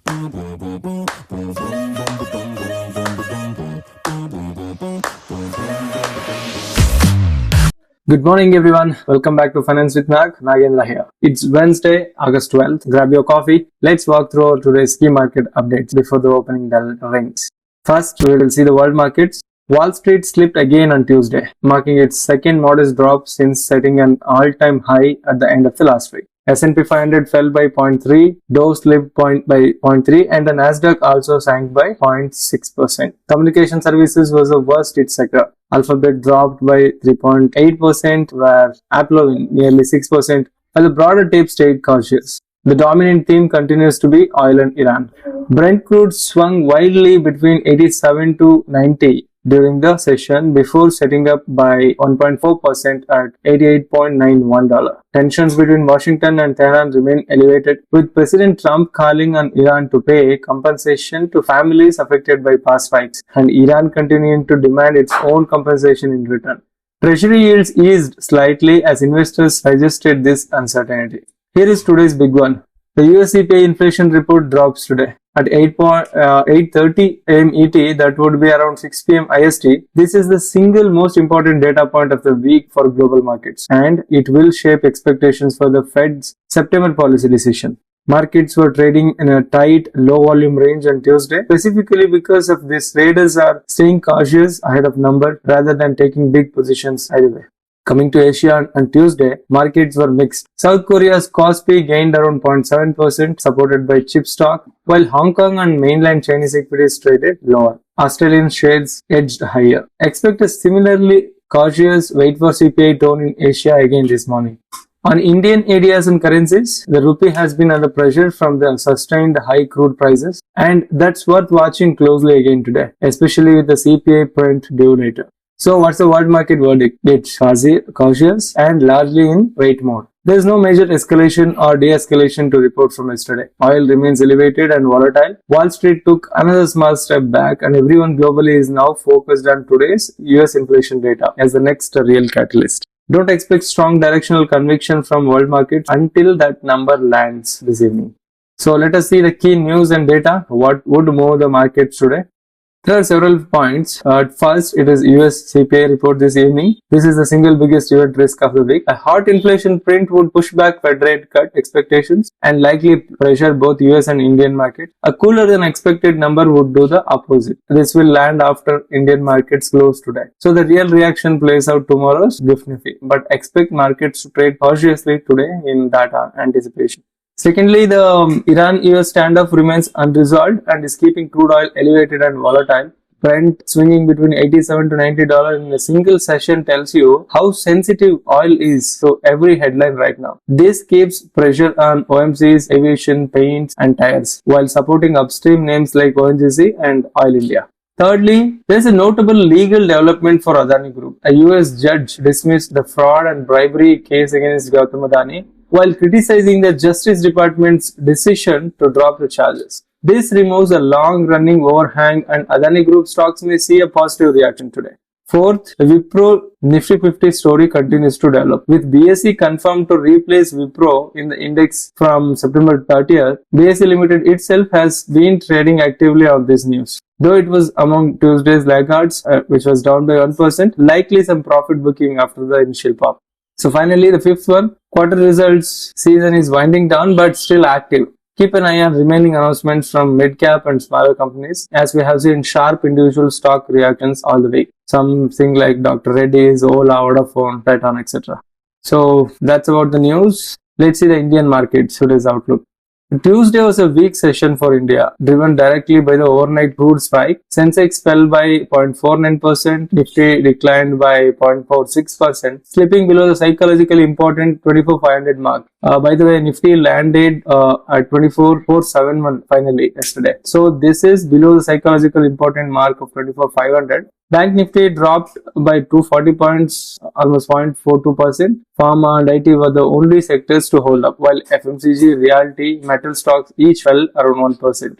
Good morning, everyone. Welcome back to Finance with Nagendra here. It's Wednesday, August 12th. Grab your coffee. Let's walk through today's key market updates before the opening bell rings. First, we will see the world markets. Wall Street slipped again on Tuesday, marking its second modest drop since setting an all-time high at the end of the last week. S&P 500 fell by 0.3, Dow slipped by 0.3, and the Nasdaq also sank by 0.6%. Communication services was the worst hit sector. Alphabet dropped by 3.8%, where Apple nearly 6%, while the broader tape stayed cautious. The dominant theme continues to be oil and Iran. Brent crude swung wildly between 87 to 90 during the session before setting up by 1.4% at $88.91. Tensions between Washington and Tehran remain elevated, with President Trump calling on Iran to pay compensation to families affected by past strikes, and Iran continuing to demand its own compensation in return. Treasury yields eased slightly as investors digested this uncertainty. Here is today's big one. The US CPI inflation report drops today. At 8:30 am ET, that would be around 6 p.m. IST. This is the single most important data point of the week for global markets, and it will shape expectations for the Fed's September policy decision. Markets were trading in a tight, low-volume range on Tuesday, specifically because of this. Traders are staying cautious ahead of number rather than taking big positions either way. Coming to Asia on Tuesday, markets were mixed. South Korea's Kospi gained around 0.7%, supported by chip stock, while Hong Kong and mainland Chinese equities traded lower. Australian shares edged higher. Expect a similarly cautious wait for CPI tone in Asia again this morning. On Indian areas and currencies, the rupee has been under pressure from the sustained high crude prices, and that's worth watching closely again today, especially with the CPI print due later. So what's the world market verdict? It's cautious and largely in wait mode. There is no major escalation or de-escalation to report from yesterday. Oil remains elevated and volatile. Wall Street took another small step back, and everyone globally is now focused on today's US inflation data as the next real catalyst. Don't expect strong directional conviction from world markets until that number lands this evening. So let us see the key news and data. What would move the markets today? There are several points. First, it is US CPI report this evening. This is the single biggest event risk of the week. A hot inflation print would push back Fed rate cut expectations and likely pressure both US and Indian markets. A cooler than expected number would do the opposite. This will land after Indian markets close today. So the real reaction plays out tomorrow's Nifty, but expect markets to trade cautiously today in that anticipation. Secondly, the Iran-US standoff remains unresolved and is keeping crude oil elevated and volatile. Brent swinging between $87 to $90 in a single session tells you how sensitive oil is to every headline right now. This keeps pressure on OMCs, aviation, paints, and tires, while supporting upstream names like ONGC and Oil India. Thirdly, there is a notable legal development for Adani Group. A US judge dismissed the fraud and bribery case against Gautam Adani, while criticizing the Justice Department's decision to drop the charges. This removes a long-running overhang, and Adani Group stocks may see a positive reaction today. Fourth, the Wipro Nifty 50 story continues to develop. With BSE confirmed to replace Wipro in the index from September 30th, BSE Limited itself has been trading actively on this news. Though it was among Tuesday's laggards, which was down by 1%, likely some profit booking after the initial pop. So finally, the fifth one, quarter results season is winding down but still active. Keep an eye on remaining announcements from mid-cap and smaller companies, as we have seen sharp individual stock reactions all the week. Something like Dr. Reddy's, Ola, Vodafone, Titan, etc. So that's about the news. Let's see the Indian market, today's outlook. Tuesday was a weak session for India, driven directly by the overnight crude spike. Sensex fell by 0.49%, Nifty declined by 0.46%, slipping below the psychologically important 24,500 mark. By the way, Nifty landed at 24,471 finally yesterday. So this is below the psychological important mark of 24,500. Bank Nifty dropped by 240 points, almost 0.42%. Pharma and IT were the only sectors to hold up, while FMCG, realty, metal stocks each fell around 1%.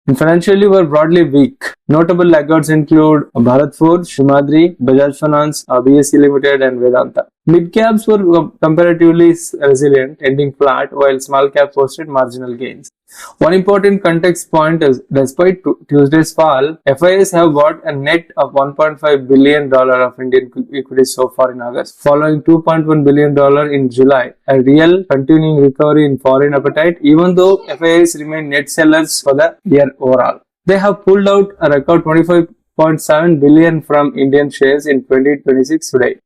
And financially were broadly weak. Notable laggards include Bharat Forge, Himadri, Bajaj Finance, BSE Limited and Vedanta. Mid caps were comparatively resilient, ending flat, while small caps posted marginal gains. One important context point is, despite Tuesday's fall, FIs have bought a net of $1.5 billion of Indian equities so far in August, following $2.1 billion in July, a real continuing recovery in foreign appetite, even though FIs remain net sellers for the year overall. They have pulled out a record $25.7 billion from Indian shares in 2026 today.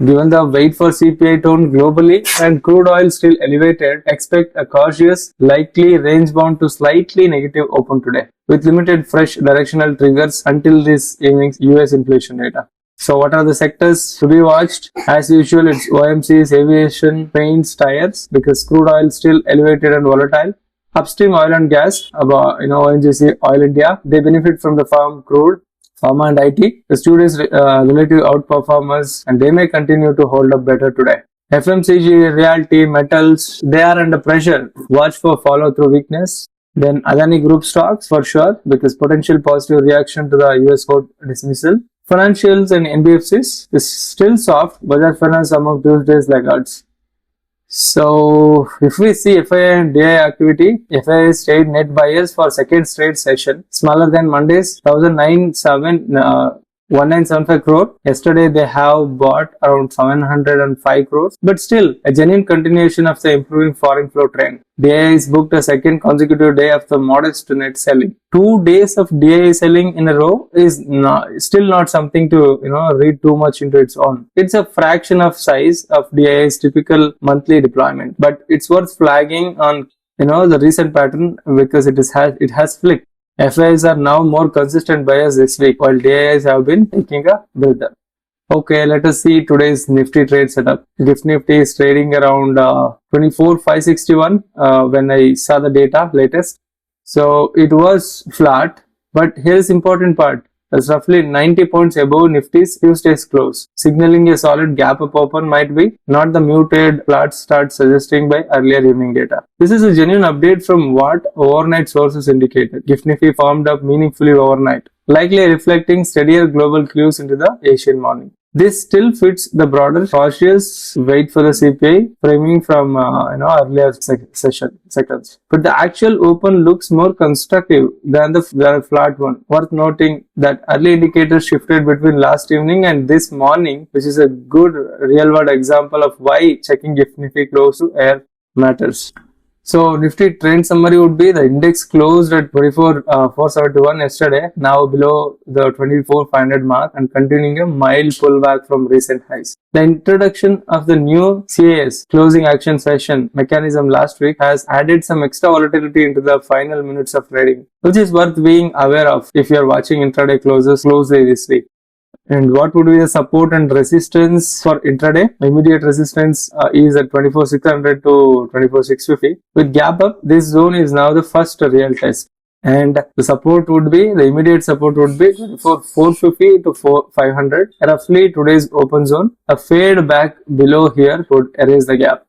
Given the wait for CPI tone globally and crude oil still elevated, expect a cautious, likely range-bound to slightly negative open today, with limited fresh directional triggers until this evening's US inflation data. So what are the sectors to be watched? As usual, it's OMCs, aviation, paints, tires, because crude oil still elevated and volatile. Upstream oil and gas, ONGC, Oil India, they benefit from the firm crude. Pharma and IT, the students relative outperformers, and they may continue to hold up better today. FMCG, realty, metals, they are under pressure. Watch for follow-through weakness. Then Adani Group stocks for sure, because potential positive reaction to the US court dismissal. Financials and NBFCs is still soft. Bajaj Finance among Tuesday's laggards. So, if we see FII and DI activity, FII stayed net buyers for second straight session, smaller than Monday's 1975 crore. Yesterday they have bought around 705 crores, but still a genuine continuation of the improving foreign flow trend. DIIs booked a second consecutive day of the modest net selling. 2 days of DII selling in a row is still not something to read too much into its own. It's a fraction of size of DII's typical monthly deployment, but it's worth flagging on the recent pattern because it has flicked. FIs are now more consistent buyers this week, while DIIs have been taking a builder. Okay, let us see today's Nifty trade setup. GIFT Nifty is trading around 24,561 when I saw the data latest. So it was flat, but here's important part. That's roughly 90 points above Nifty's Tuesday's close, signaling a solid gap up open might be, not the muted flat start suggesting by earlier evening data. This is a genuine update from what overnight sources indicated. GIFT Nifty formed up meaningfully overnight, likely reflecting steadier global cues into the Asian morning. This still fits the broader cautious wait for the CPI framing from earlier seconds. But the actual open looks more constructive than the flat one. Worth noting that early indicators shifted between last evening and this morning, which is a good real-world example of why checking GIFT Nifty close to air matters. So Nifty trend summary would be the index closed at 24,471 yesterday, now below the 24,500 mark and continuing a mild pullback from recent highs. The introduction of the new CAS closing action session mechanism last week has added some extra volatility into the final minutes of trading, which is worth being aware of if you are watching intraday closes closely this week. And what would be the support and resistance for intraday? Immediate resistance is at 24,600 to 24,650. With gap up, this zone is now the first real test. And the support would be, the immediate support would be 24,450 to 500, roughly today's open zone. A fade back below here would erase the gap.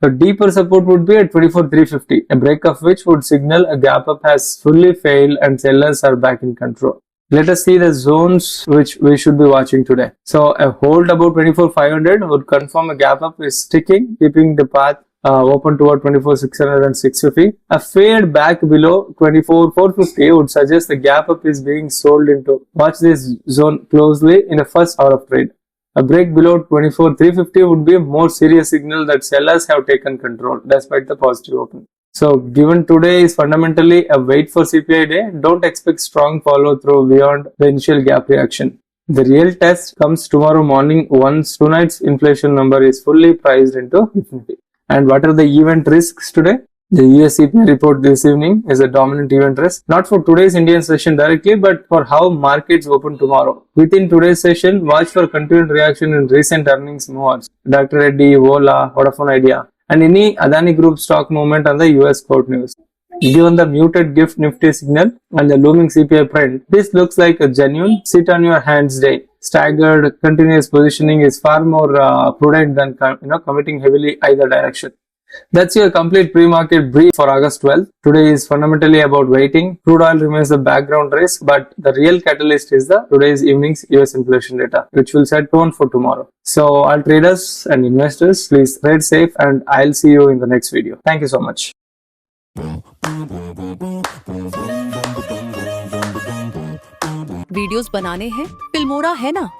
The deeper support would be at 24,350, a break of which would signal a gap up has fully failed and sellers are back in control. Let us see the zones which we should be watching today. So a hold above 24,500 would confirm a gap up is sticking, keeping the path open toward 24,600 and 650. A fade back below 24,450 would suggest the gap up is being sold into. Watch this zone closely in the first hour of trade. A break below 24,350 would be a more serious signal that sellers have taken control despite the positive open. So given today is fundamentally a wait for CPI day, don't expect strong follow through beyond the initial gap reaction. The real test comes tomorrow morning once tonight's inflation number is fully priced into Nifty. And what are the event risks today? The US CPI report this evening is a dominant event risk, not for today's Indian session directly, but for how markets open tomorrow. Within today's session, watch for continued reaction in recent earnings moves. Dr. Reddy, Ola, Vodafone Idea, and any Adani Group stock movement on the US court news. Given the muted GIFT Nifty signal and the looming CPI print, this looks like a genuine sit on your hands day. Staggered continuous positioning is far more prudent than committing heavily either direction. That's your complete pre-market brief for August 12th. Today is fundamentally about waiting. Crude oil remains the background risk, but the real catalyst is the today's evening's US inflation data, which will set tone for tomorrow. So all traders and investors, please trade safe, and I'll see you in the next video. Thank you so much. Videos बनाने हैं Filmora है ना।